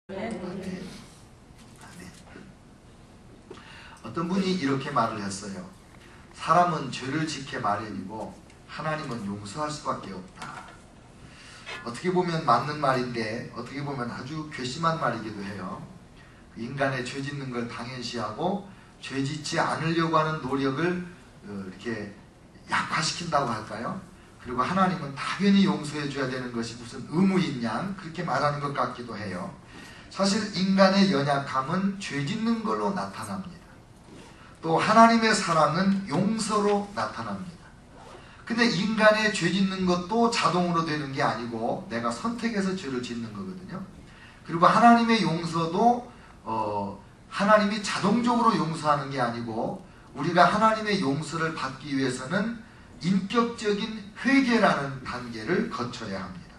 아멘. 어떤 분이 이렇게 말을 했어요. 사람은 죄를 지켜 마련이고 하나님은 용서할 수밖에 없다. 어떻게 보면 맞는 말인데 어떻게 보면 아주 괘씸한 말이기도 해요. 인간의 죄 짓는 걸 당연시하고 죄 짓지 않으려고 하는 노력을 이렇게 약화시킨다고 할까요? 그리고 하나님은 당연히 용서해 줘야 되는 것이 무슨 의무인 양 그렇게 말하는 것 같기도 해요. 사실 인간의 연약함은 죄 짓는 걸로 나타납니다. 또 하나님의 사랑은 용서로 나타납니다. 근데 인간의 죄 짓는 것도 자동으로 되는 게 아니고 내가 선택해서 죄를 짓는 거거든요. 그리고 하나님의 용서도 하나님이 자동적으로 용서하는 게 아니고 우리가 하나님의 용서를 받기 위해서는 인격적인 회개라는 단계를 거쳐야 합니다.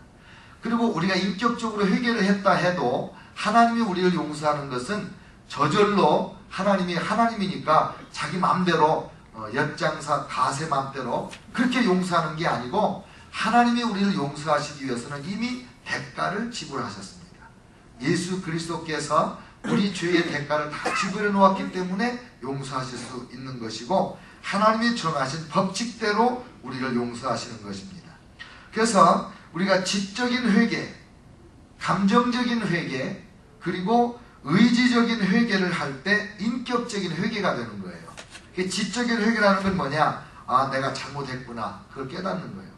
그리고 우리가 인격적으로 회개를 했다 해도 하나님이 우리를 용서하는 것은 저절로 하나님이 하나님이니까 자기 마음대로 엿장사 가세 마음대로 그렇게 용서하는 게 아니고 하나님이 우리를 용서하시기 위해서는 이미 대가를 지불하셨습니다. 예수 그리스도께서 우리 죄의 대가를 다 지불해 놓았기 때문에 용서하실 수 있는 것이고 하나님이 정하신 법칙대로 우리를 용서하시는 것입니다. 그래서 우리가 지적인 회개, 감정적인 회개, 그리고 의지적인 회개를 할 때 인격적인 회개가 되는 거예요. 지적인 회개라는 건 뭐냐? 아, 내가 잘못했구나. 그걸 깨닫는 거예요.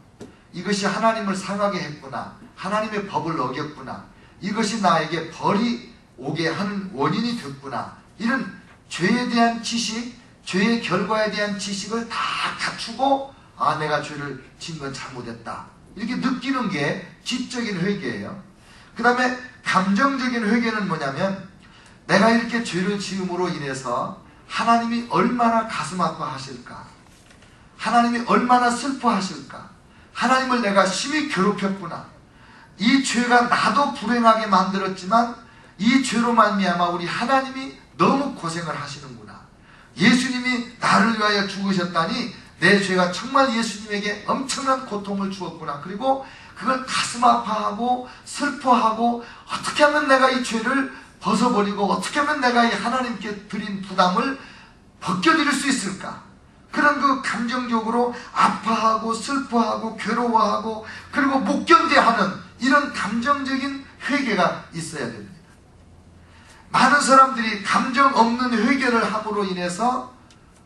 이것이 하나님을 상하게 했구나. 하나님의 법을 어겼구나. 이것이 나에게 벌이 오게 하는 원인이 됐구나. 이런 죄에 대한 지식, 죄의 결과에 대한 지식을 다 갖추고 아, 내가 죄를 진 건 잘못했다. 이렇게 느끼는 게 지적인 회개예요. 그 다음에 감정적인 회개는 뭐냐면 내가 이렇게 죄를 지음으로 인해서 하나님이 얼마나 가슴 아파하실까? 하나님이 얼마나 슬퍼하실까? 하나님을 내가 심히 괴롭혔구나. 이 죄가 나도 불행하게 만들었지만 이 죄로 말미암아 우리 하나님이 너무 고생을 하시는구나. 예수님이 나를 위하여 죽으셨다니 내 죄가 정말 예수님에게 엄청난 고통을 주었구나. 그리고 그걸 가슴 아파하고 슬퍼하고 어떻게 하면 내가 이 죄를 벗어버리고 어떻게 하면 내가 이 하나님께 드린 부담을 벗겨드릴 수 있을까? 그런 그 감정적으로 아파하고 슬퍼하고 괴로워하고 그리고 못 견뎌하는 이런 감정적인 회개가 있어야 됩니다. 많은 사람들이 감정 없는 회개를 함으로 인해서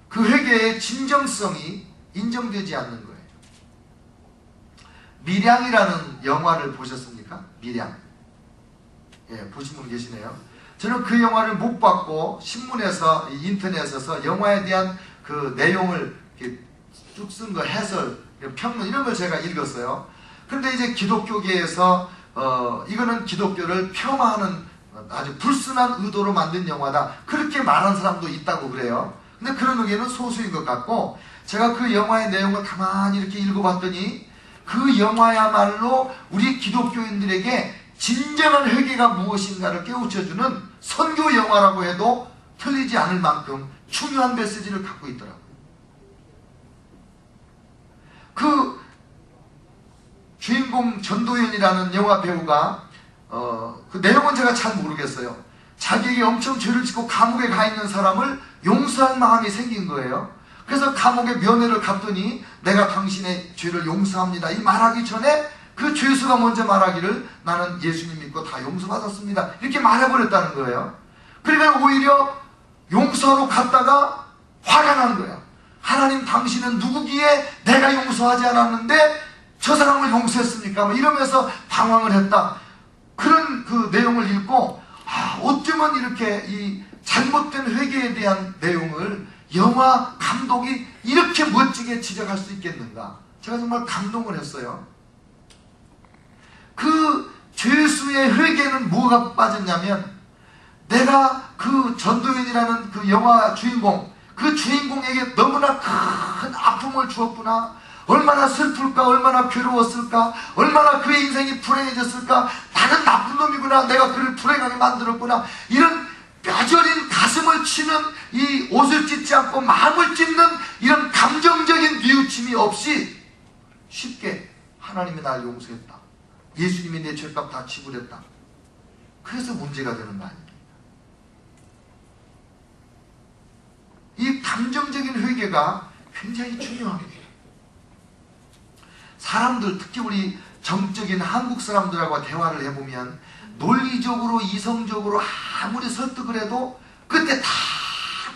그 회개의 진정성이 인정되지 않는 거예요. 밀양이라는 영화를 보셨습니까? 밀양. 예, 보신 분 계시네요. 저는 그 영화를 못 봤고 신문에서 인터넷에서 영화에 대한 그 내용을 쭉 쓴 거 해설, 평론 이런 걸 제가 읽었어요. 근데 이제 기독교계에서 이거는 기독교를 폄하하는 아주 불순한 의도로 만든 영화다. 그렇게 말하는 사람도 있다고 그래요. 근데 그런 의견은 소수인 것 같고 제가 그 영화의 내용을 가만히 이렇게 읽어봤더니 그 영화야말로 우리 기독교인들에게 진정한 회개가 무엇인가를 깨우쳐주는 선교 영화라고 해도 틀리지 않을 만큼 중요한 메시지를 갖고 있더라고요. 그 주인공 전도연이라는 영화 배우가 그 내용은 제가 잘 모르겠어요. 자기에게 엄청 죄를 짓고 감옥에 가 있는 사람을 용서할 마음이 생긴 거예요. 그래서 감옥에 면회를 갔더니 내가 당신의 죄를 용서합니다. 이 말하기 전에 그 죄수가 먼저 말하기를 나는 예수님 믿고 다 용서받았습니다. 이렇게 말해버렸다는 거예요. 그러니까 오히려 용서하러 갔다가 화가 난 거예요. 하나님 당신은 누구기에 내가 용서하지 않았는데 저 사람을 용서했습니까? 이러면서 방황을 했다. 그런 그 내용을 읽고 어쩌면 이렇게 이 잘못된 회개에 대한 내용을 영화 감독이 이렇게 멋지게 지적할 수 있겠는가? 제가 정말 감동을 했어요. 그 죄수의 회개는 뭐가 빠졌냐면 내가 그 전도연이라는 그 영화 주인공 그 주인공에게 너무나 큰 아픔을 주었구나. 얼마나 슬플까, 얼마나 괴로웠을까, 얼마나 그의 인생이 불행해졌을까. 나는 나쁜 놈이구나. 내가 그를 불행하게 만들었구나. 이런 뼈저린 가슴을 치는 이 옷을 찢지 않고 마음을 찢는 이런 감정적인 뉘우침이 없이 쉽게 하나님이 날 용서했다. 예수님이 내 죄값 다 지불했다. 그래서 문제가 되는 거 아닙니까? 이 감정적인 회개가 굉장히 중요합니다. 사람들, 특히 우리 정적인 한국 사람들하고 대화를 해보면 논리적으로 이성적으로 아무리 설득을 해도 그때 다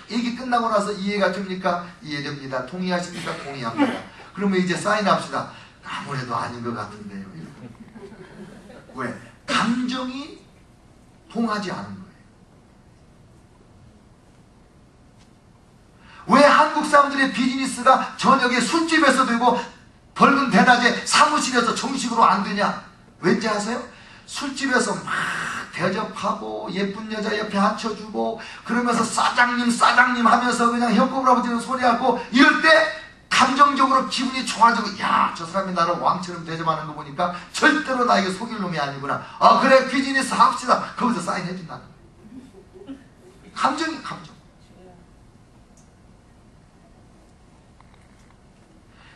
얘기 끝나고 나서 이해가 됩니까? 이해됩니다. 동의하십니까? 동의합니다. 그러면 이제 사인합시다. 아무래도 아닌 것 같은데요. 왜? 감정이 통하지 않은 거예요. 왜 한국 사람들의 비즈니스가 저녁에 술집에서 되고 벌금 대낮에 사무실에서 정식으로 안 되냐? 왠지 아세요? 술집에서 막 대접하고 예쁜 여자 옆에 앉혀주고 그러면서 사장님 하면서 그냥 혀꼽을 아버지는 소리하고 이럴 때 감정적으로 기분이 좋아지고 야, 저 사람이 나를 왕처럼 대접하는 거 보니까 절대로 나에게 속일 놈이 아니구나. 아, 그래, 비즈니스 합시다. 거기서 사인해준다는 거예요. 감정이 감정.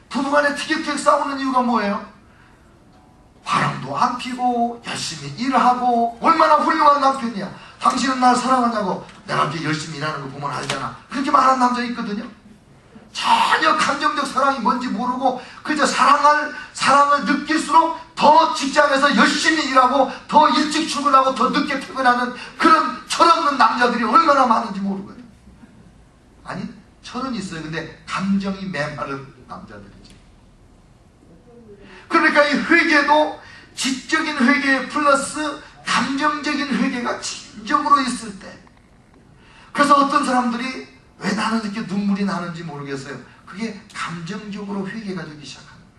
부부간에 티격태격 싸우는 이유가 뭐예요? 바람도 안 피고 열심히 일하고 얼마나 훌륭한 남편이야. 당신은 날 사랑하냐고. 내가 이렇게 열심히 일하는 거 보면 알잖아. 그렇게 말하는 남자 있거든요. 전혀 감정적 사랑이 뭔지 모르고 그저 사랑을 느낄수록 더 직장에서 열심히 일하고 더 일찍 출근하고 더 늦게 퇴근하는 그런 철없는 남자들이 얼마나 많은지 모르거든요. 아니, 철은 있어요. 근데 감정이 메마른 남자들이죠. 그러니까 이 회개도 지적인 회개 플러스 감정적인 회개가 진정으로 있을 때, 그래서 어떤 사람들이 왜 나는 이렇게 눈물이 나는지 모르겠어요. 그게 감정적으로 회개가 되기 시작하는 거예요.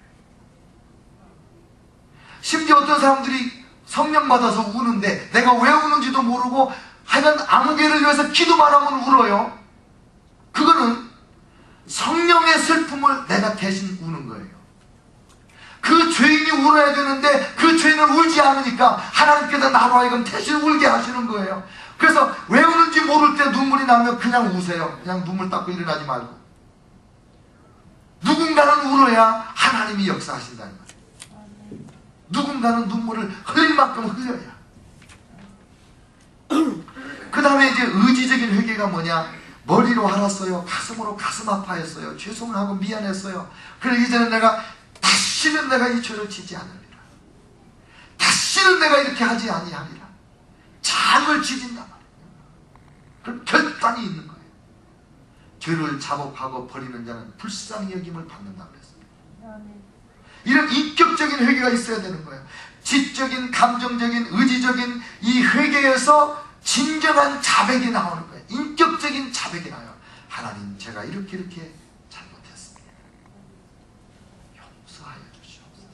심지어 어떤 사람들이 성령 받아서 우는데 내가 왜 우는지도 모르고 하여간 아무 개를 위해서 기도만 하면 울어요. 그거는 성령의 슬픔을 내가 대신 우는 거예요. 그 죄인이 울어야 되는데 그 죄인은 울지 않으니까 하나님께서 나로 하여금 대신 울게 하시는 거예요. 그래서 왜 우는지 모를 때 눈물이 나면 그냥 우세요. 그냥 눈물 닦고 일어나지 말고. 누군가는 울어야 하나님이 역사하신다는 거예요. 누군가는 눈물을 흘릴 만큼 흘려야. 그 다음에 이제 의지적인 회개가 뭐냐? 머리로 알았어요. 가슴으로 가슴 아파했어요. 죄송하고 미안했어요. 그러기 전에 다시는 내가 이 죄를 지지 않으리라. 다시는 내가 이렇게 하지 아니하리라. 장을 지진다 말이에요. 그럼 결단이 있는 거예요. 죄를 자복하고 버리는 자는 불쌍히 여김을 받는다 그랬어요. 이런 인격적인 회개가 있어야 되는 거예요. 지적인, 감정적인, 의지적인 이 회개에서 진정한 자백이 나오는 거예요. 인격적인 자백이 나요. 하나님, 제가 이렇게 잘못했습니다. 용서하여 주시옵소서.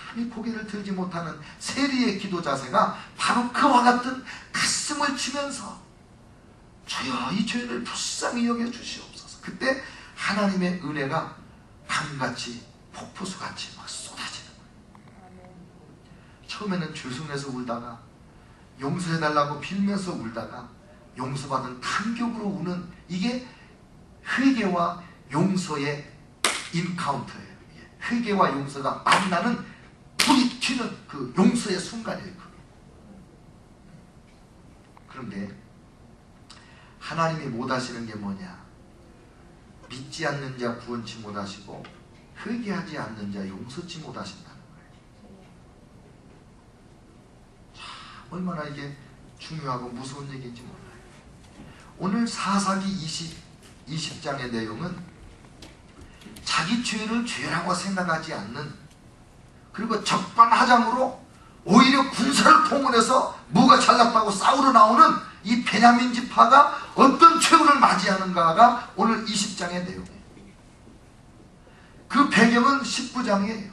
감히 고개를 들지 못하는 세리의 기도 자세가 바로 그와 같은 가슴을 치면서 주여 이 죄를 불쌍히 여겨 주시옵소서. 그때 하나님의 은혜가 강같이 폭포수같이 막 쏟아지는 거예요. 처음에는 죄송해서 울다가 용서해달라고 빌면서 울다가 용서받은 감격으로 우는, 이게 회개와 용서의 인카운터예요. 회개와 용서가 만나는 불이 튀는 그 용서의 순간이에요. 그런데 하나님이 못하시는 게 뭐냐? 믿지 않는 자 구원치 못하시고 회개하지 않는 자 용서치 못하신다는 거예요. 참 얼마나 이게 중요하고 무서운 얘기인지 몰라요. 오늘 사사기 20장의 내용은 자기 죄를 죄라고 생각하지 않는, 그리고 적반하장으로 오히려 군사를 동원해서 뭐가 잘났다고 싸우러 나오는 이 베냐민 지파가 어떤 최후를 맞이하는가가 오늘 20장의 내용이에요. 그 배경은 19장이에요.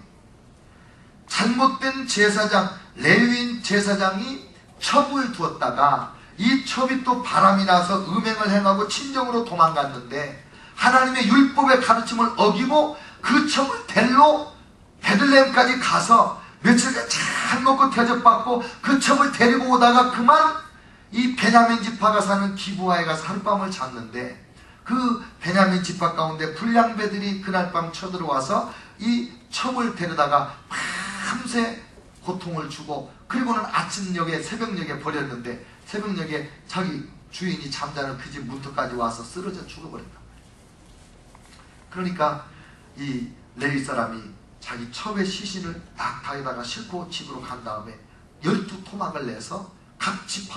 잘못된 제사장, 레위인 제사장이 첩을 두었다가 이 첩이 또 바람이 나서 음행을 행하고 친정으로 도망갔는데 하나님의 율법의 가르침을 어기고 그 첩을 델로 베들레헴까지 가서 며칠간 잘 먹고 대접받고 그 첩을 데리고 오다가 그만 이 베냐민 지파가 사는 기브아에 가서 하룻밤을 잤는데 그 베냐민 지파 가운데 불량배들이 그날 밤 쳐들어와서 이 첩을 데려다가 밤새 고통을 주고, 그리고는 아침녘에 새벽녘에 버렸는데 새벽녘에 자기 주인이 잠자는 그 집 문턱까지 와서 쓰러져 죽어버렸다. 그러니까 이 레위 사람이 자기 첩의 시신을 낙타에다가 싣고 집으로 간 다음에 12토막을 내서 각 지파로